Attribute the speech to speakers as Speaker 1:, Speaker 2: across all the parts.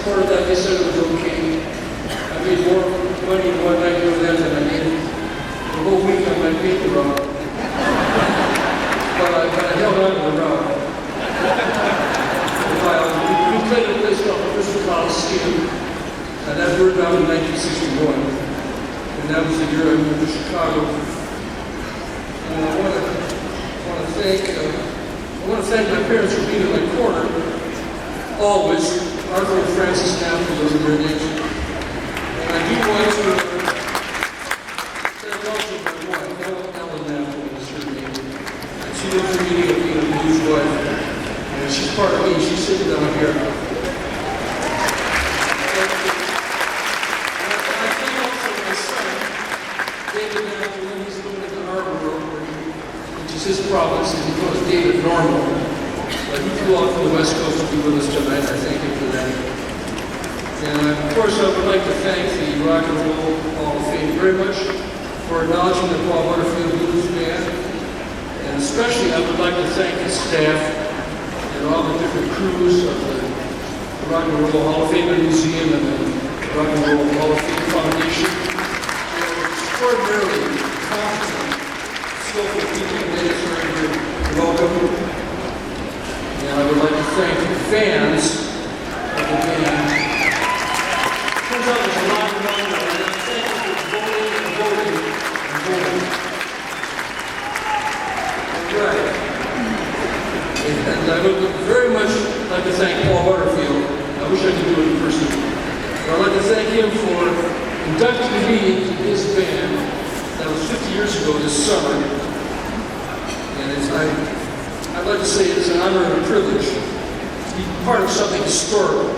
Speaker 1: part of that, they said it was okay. I made more money in one night doing that than I did the whole week on my paper route. But I held on to the route. We played a place called Bristol Coliseum, and that burned down in 1961. And that was the year I moved to Chicago. And I want to thank my parents for being in my corner, always. Arthur and Francis Knapp, those are their names. And I do want to thank also my wife, Ellen Knapp, is her name. And she lives in me of being a blues wife. And she's part of me. She's sitting down here. His province, and he calls David Normal. But he flew out from the West Coast to be with us tonight. I thank him for that. And of course, I would like to thank the Rock and Roll Hall of Fame very much for acknowledging the Paul Butterfield Blues Band. And especially, I would like to thank the staff and all the different crews of the Rock and Roll Hall of Fame Museum and the Rock and Roll Hall of Fame Foundation. They were extraordinarily competent, skillful people, and they are very welcome. And I would like to thank the fans of the band. Turns out there's a lot of money there, and I thank you for voting and voting and voting. Right. And I would very much like to thank Paul Butterfield. I wish I could do it in person. But I'd like to thank him for inducting me into his band. That was 50 years ago this summer. And I'd like to say it's an honor and a privilege to be part of something historical.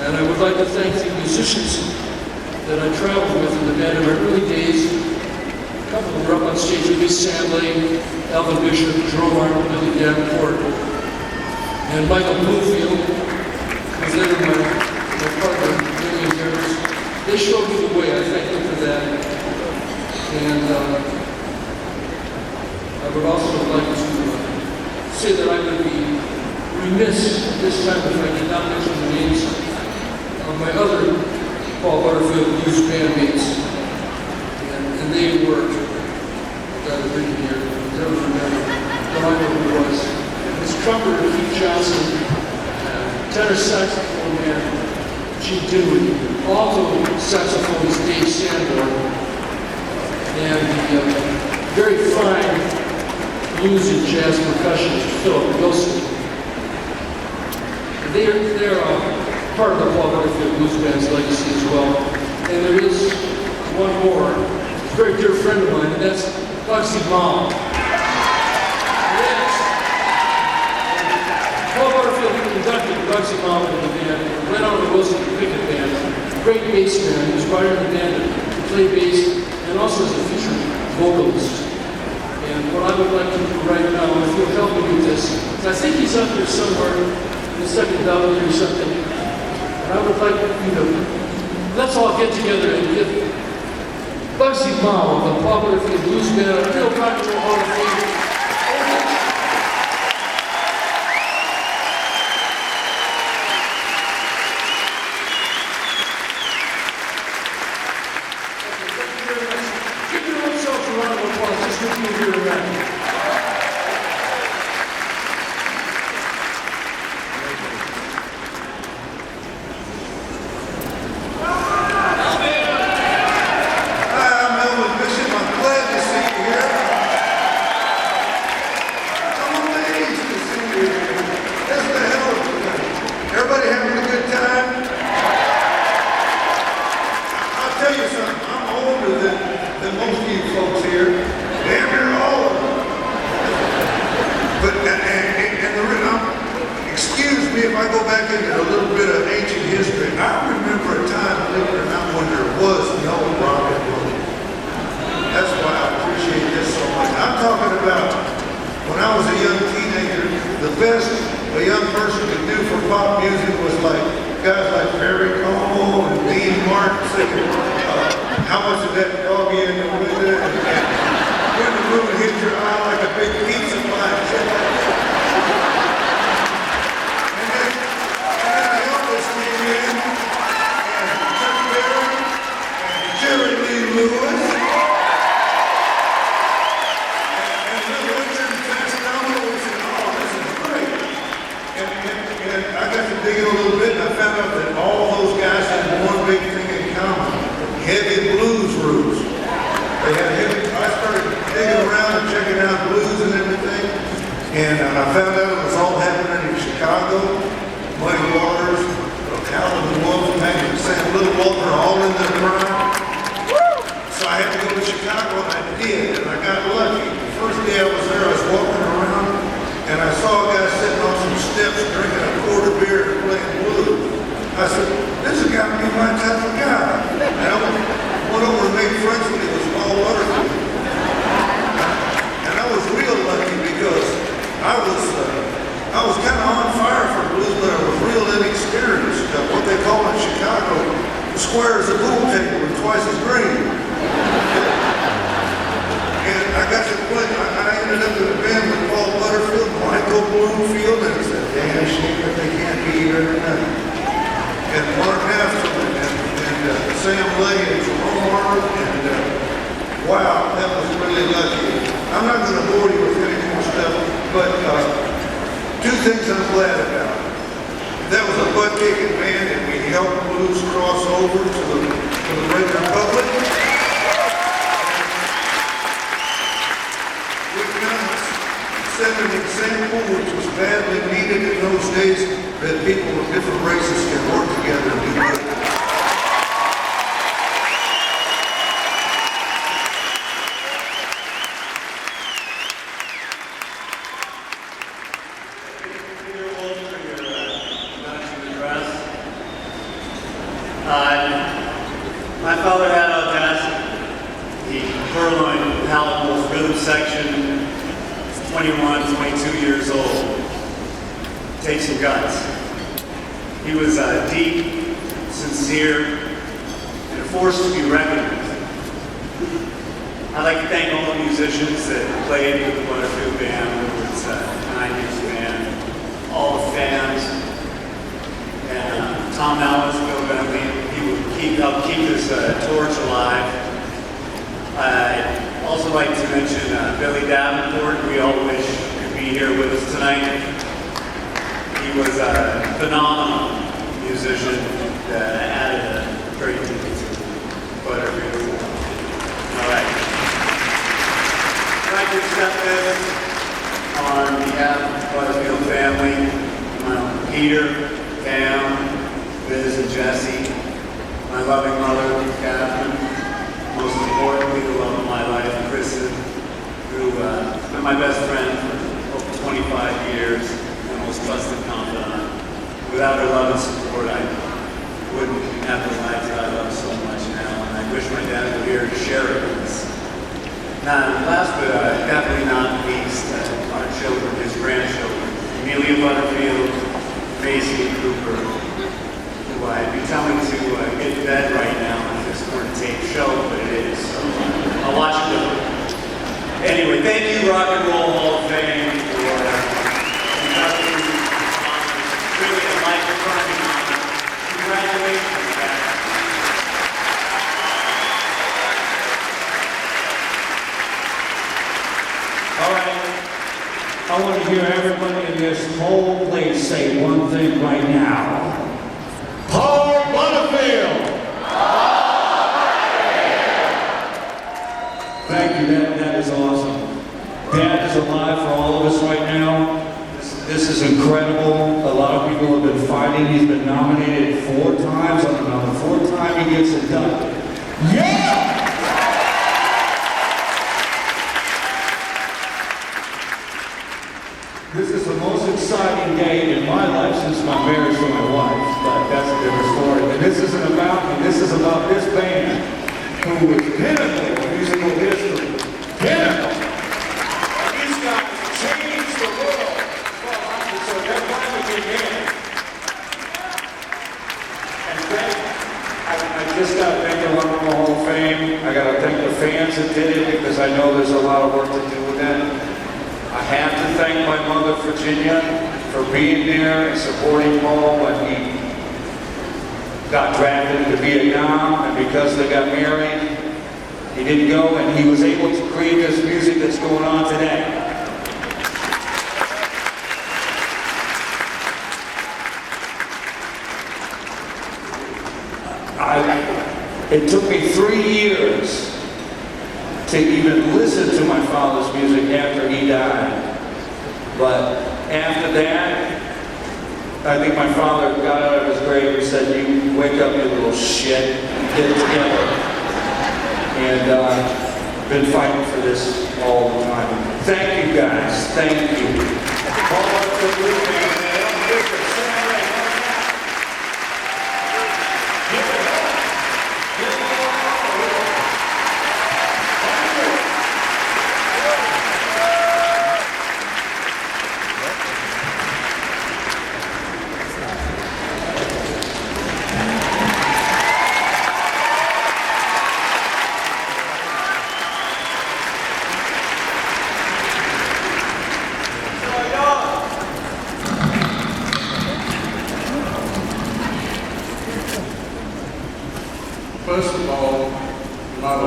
Speaker 1: And I would like to thank the musicians that I traveled with in the band in my early days. A couple of them were up on stage with me: Sam Lane, Alvin Bishop, Jerome Arnold, Billy Davenport, and Michael Bluefield, who was then my partner, William Harris. They showed me the way. I thank them for that. And I would also like to say that I would be remiss at this time if I did not mention the names of my other Paul Butterfield Blues bandmates. And they were, that are written here, never remember, but I know who it was. His trumpeter, Keith Johnson, tenor saxophone man, Gene Dinwiddie, alto saxophonist Dave Sanborn, and the very fine blues and jazz percussionist Philip Wilson. They're part of the Paul Butterfield Blues Band's legacy as well. And there is one more, a very dear friend of mine, and that's Bugsy Malin. Paul Butterfield conducted Bugsy Malin in the band, went on the Wilson Pickett Band. Great bass man. He was brought in the band to play bass and also as a featured vocalist. And what I would like to do right now, if you'll help me with this, is I think he's up there somewhere in the second balcony or something. And I would like you to, let's all get together and give Bugsy Malin, the Paul Butterfield Blues Band, a real rock and roll Hall of Fame.
Speaker 2: If I go back into a little bit of ancient history, I remember a time, believe it or not, when there was no rock and roll. That's why I appreciate this so much. I'm talking about when I was a young teenager, the best a young person could do for pop music was like guys like Perry Como and Dean Martin singing How Much of That Doggy in the Window, and When the Moon Hits Your Eye Like a Big Pizza Pie. And then the digging a little bit, and I found out that all those guys had one big thing in common: heavy blues roots. They had heavy. I started digging around and checking out blues and everything, and I found out it was all happening in Chicago. Muddy Waters, Howlin' the Wolf, Magnet Sam Little are all in their prime. So I had to go to Chicago, and I did, and I got lucky. The first day I was there, I was walking around, and I saw a guy sitting on some steps drinking a quart of beer and playing blues. I said, this has got to be my type of guy. And I went over and made friends with him. It was Paul Butterfield. And I was real lucky because I was kind of on fire for blues, but I was real inexperienced. What they call in Chicago, the square is a pool table and twice as green. And I got to play. I ended up in a band with Paul Butterfield, Michael Bloomfield, and it's a damn shame that they can't be here tonight. And Mark Afterman and Sam Lay and Jerome Arnold, and wow, that was really lucky. I'm not going to bore you with any more stuff, but two things I'm glad about. That was a butt-kicking band, and we helped blues cross over to the regular public. We've done sent an example which was badly needed in those days, that people of different races can work together and do good.
Speaker 3: My father had audacity. He purloined Palatable rhythm section, 21, 22 years old. Takes some guts. He was deep, sincere, and a force to be reckoned with. I'd like to thank all the musicians that played with the Butterfield band, whether it's a 90s band, all the fans, and Tom Allen's Bill Bentley. Help keep this torch alive. I'd also like to mention Billy Davenport. We all wish he could be here with us tonight. He was a phenomenal musician that added a great deal to Butterfield. All right. I'd like to accept this on behalf of the Butterfield family, Peter, Pam, Liz, and Jesse. My loving mother, Catherine, most importantly, the love of my life, Kristen, who has been my best friend for over 25 years, my most trusted confidant. Without her love and support, I wouldn't have the life that I love so much now, and I wish my dad were here to share it with us. Now, last but definitely not least, our children, his grandchildren, Amelia Butterfield, Macy, and Cooper. I'd be telling to get to bed right now if this weren't a taped show, but it is, so I'll watch it with them. Anyway, thank you, Rock and Roll Hall of Fame, for conducting really a life-affirming honor. Congratulations, guys.
Speaker 4: All right, I want to hear everybody in this whole place say one thing right now. Paul Butterfield! Thank you, that is awesome. Dad is alive for all of us right now. This is incredible. A lot of people have been fighting. He's been nominated 4 times. I don't know, the 4th time he gets inducted. Yeah! This is the most exciting day in my life since my marriage to my wife, but that's a different story. And this isn't about me, this is about this band, who was pinnacle of musical history. Pinnacle! And these guys changed the world. Well, so they're finally began. And then, I just got to thank the Rock and Roll Hall of Fame. I got to thank the fans that did it, because I know there's a lot of work to do with that. I have to thank my mother, Virginia, for being there and supporting Paul when he got drafted to Vietnam, and because they got married, he didn't go, and he was able to create this music that's going on today. it took me 3 years to even listen to my father's music after he died. But after that, I think my father got out of his grave and said, "You wake up, you little shit, get it together." And been fighting for this all the time. Thank you guys, thank you. All of the blue man, Victor, Sam Ray,
Speaker 5: First of all, I'm not a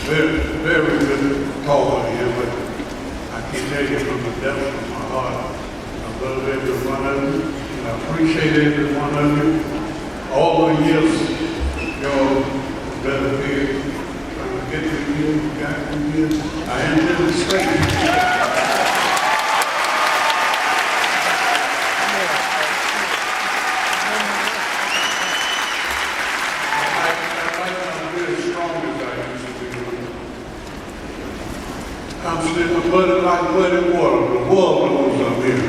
Speaker 5: very, very good talker here, but I can tell you from the depths of my heart, I love every one of you, and I appreciate every one of you. All the years, y'all Butterfield, trying to get through here, got through here. I am in the state. I'm slipping muddy like muddy water. The water blows up here.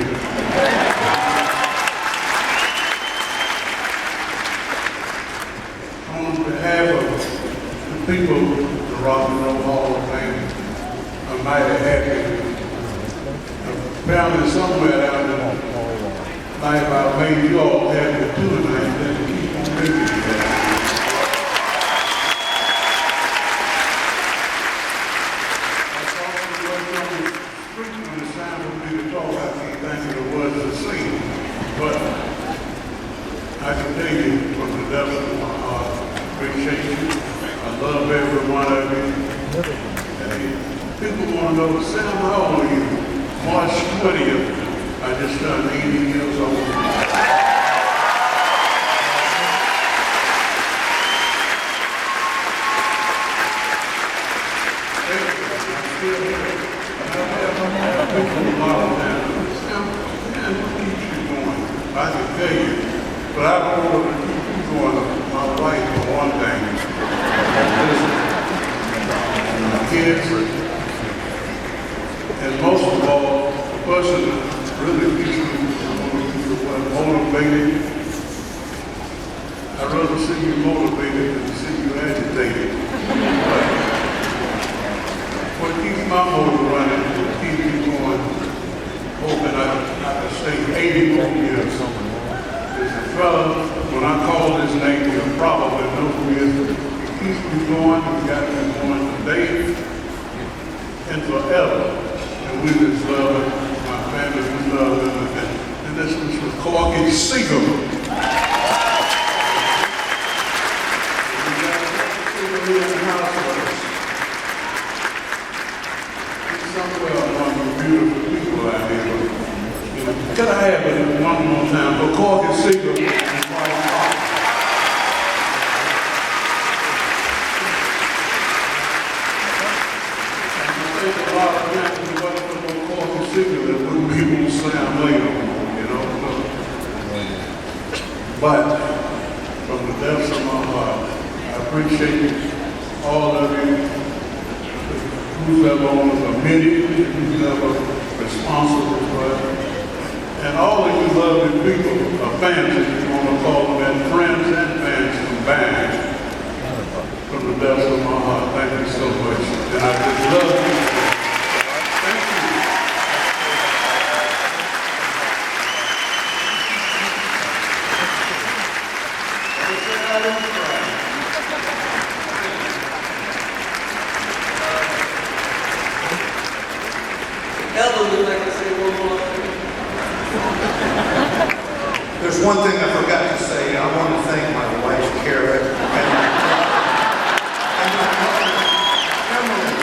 Speaker 5: On behalf of the people of the Rock and Roll Hall of Fame, I'm mighty happy. Apparently somewhere out in life I made you all happy too, and I intend to keep on making you happy. But I can tell you from the depths of my heart, appreciate you. I love every one of you. And people want to know, Sam, how old are you? March 20th, I just turned 80 years old. I'm still here. I have people a lot of that. Sam, man, what keeps you going? I can tell you, but I don't want to keep you going. My wife, for one thing, my kids, and most of all, the person that really keeps me motivated. I'd rather see you motivated than see you agitated. But what keeps my motor running, what keeps me going, hoping I can stay 80 more years. There's a fellow, when I call his name, you'll probably know who he is. He keeps me going, he got me going today and forever. And we just love it, my family, we love it. And this was for Corky Seagull. We got Seagull here in the house with us. He's somewhere among the beautiful people out here. Could I have it one more time for Corky Seagull and Mike Parker? I think a lot of times we wasn't for Corky Seagull that wouldn't be able to slam later, you know. But from the depths of my heart, I appreciate all of you, who's ever on the committee, who's ever responsible for it. And all of you lovely people, fans, if you want to call them that, friends and fans combined, from the depths of my heart, thank you so much. And I just love you. Thank you.
Speaker 1: Ellen, would like to say one more thing?
Speaker 2: There's one thing I forgot to say. I want to thank my wife, Kara, and my mother, Emily,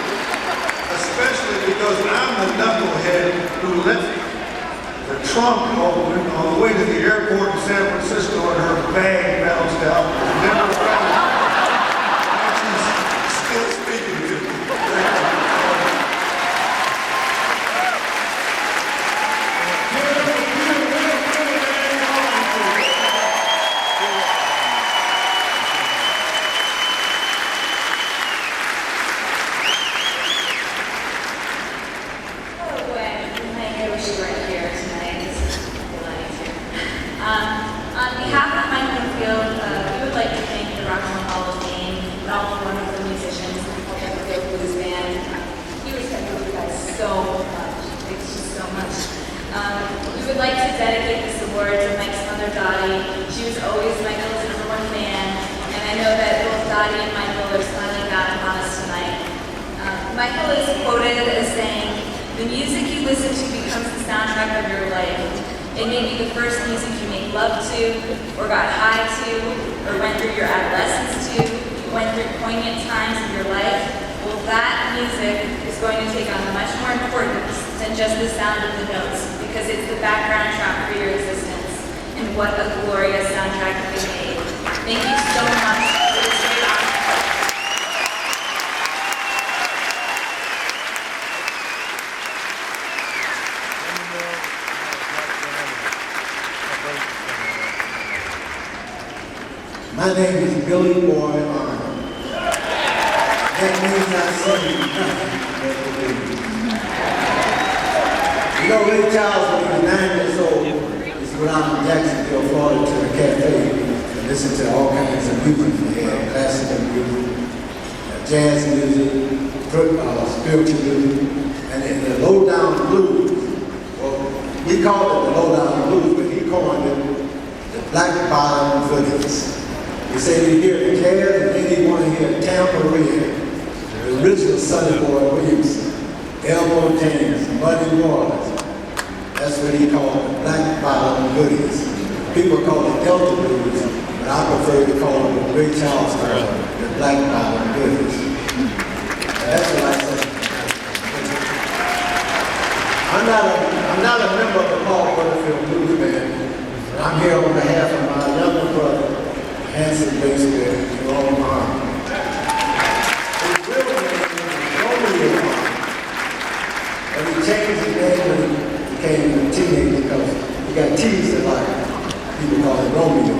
Speaker 2: especially because I'm the knucklehead who left the trunk on the way to the airport in San Francisco and her bag bounced out. Never found
Speaker 6: On behalf of my Butterfield, we would like to thank the Rock and Roll Hall of Fame and all the wonderful musicians who helped us go through this band. He respected you guys so much. Thanks just so much. We would like to dedicate this award to Mike's mother, Dottie. She was always Michael's #1 fan, and I know that both Dottie and Michael are smiling down upon us tonight. Michael is quoted as saying, "The music you listen to becomes the soundtrack of your life. It may be the first music you made love to, or got high to, or went through your adolescence to, went through poignant times of your life. Well, that music is going to take on much more importance than just the sound of the notes, because it's the background track for your existence. And what a glorious soundtrack that they made. Thank you so much for this great honor."
Speaker 7: My name is Billy Boy Arnold. That means I sing nothing but the blues. You know, Ray Charles, when he was 9 years old, used to go down to Jacksonville, Florida to a cafe and listen to all kinds of music. They had classical music, jazz music, spiritual music, and then the low-down blues. Well, we called it the low-down blues, but he coined it the black bottom footies. He said you hear the jazz and then you want to hear tambourine, the original Sonny Boy Williamson, Elbow James, Muddy Waters. That's what he called the black bottom goodies. People call it Delta blues, but I prefer to call it what Ray Charles called the black bottom goodies. That's what I say. I'm not a member of the Paul Butterfield Blues Band, but I'm here on behalf of my younger brother, handsome bass player, Jerome Arnold. His real name is Romeo Arnold, and he changed his name when he became a teenager because he got teased a lot. People call him Romeo.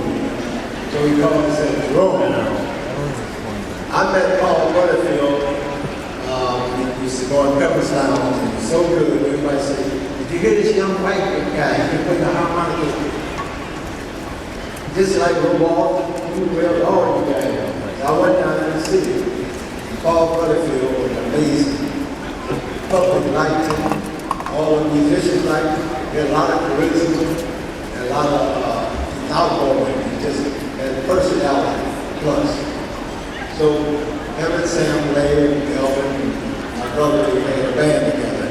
Speaker 7: So he called himself Jerome. I met Paul Butterfield, he used to go on Pepper's Lounge, and he was so good. Everybody said, "Did you hear this young white guy? He can play the harmonica just like Robo, you will all you guys." I went down to the city. Paul Butterfield was amazing. The public liked him. All the musicians liked him. He had a lot of charisma and a lot of outgoing. He just had personality plus. So him and Sam Blair and Elvin, my brother, we had a band together.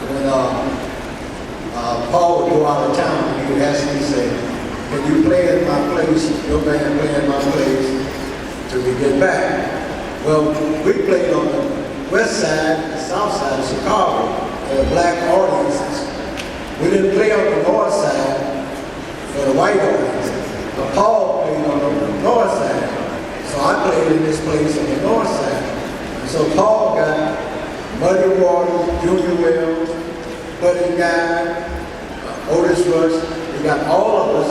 Speaker 7: When Paul would go out of town, he would ask me, say, "Can you play at my place, your band play at my place, till we get back?" Well, we played on the west side, the south side of Chicago, for the black audiences. We didn't play on the north side for the white audiences. But Paul played on the north side. So I played in this place on the north side. And so Paul got Muddy Waters, Junior Wells, Buddy Guy, Otis Rush. He got all of us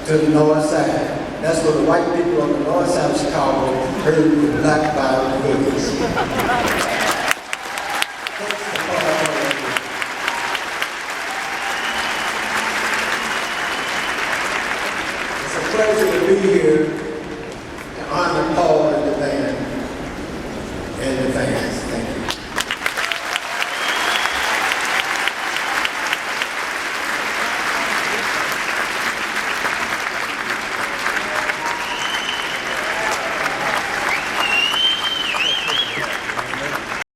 Speaker 7: to the north side. That's where the white people on the north side of Chicago heard the black bottom blues. It's a pleasure to be here to honor Paul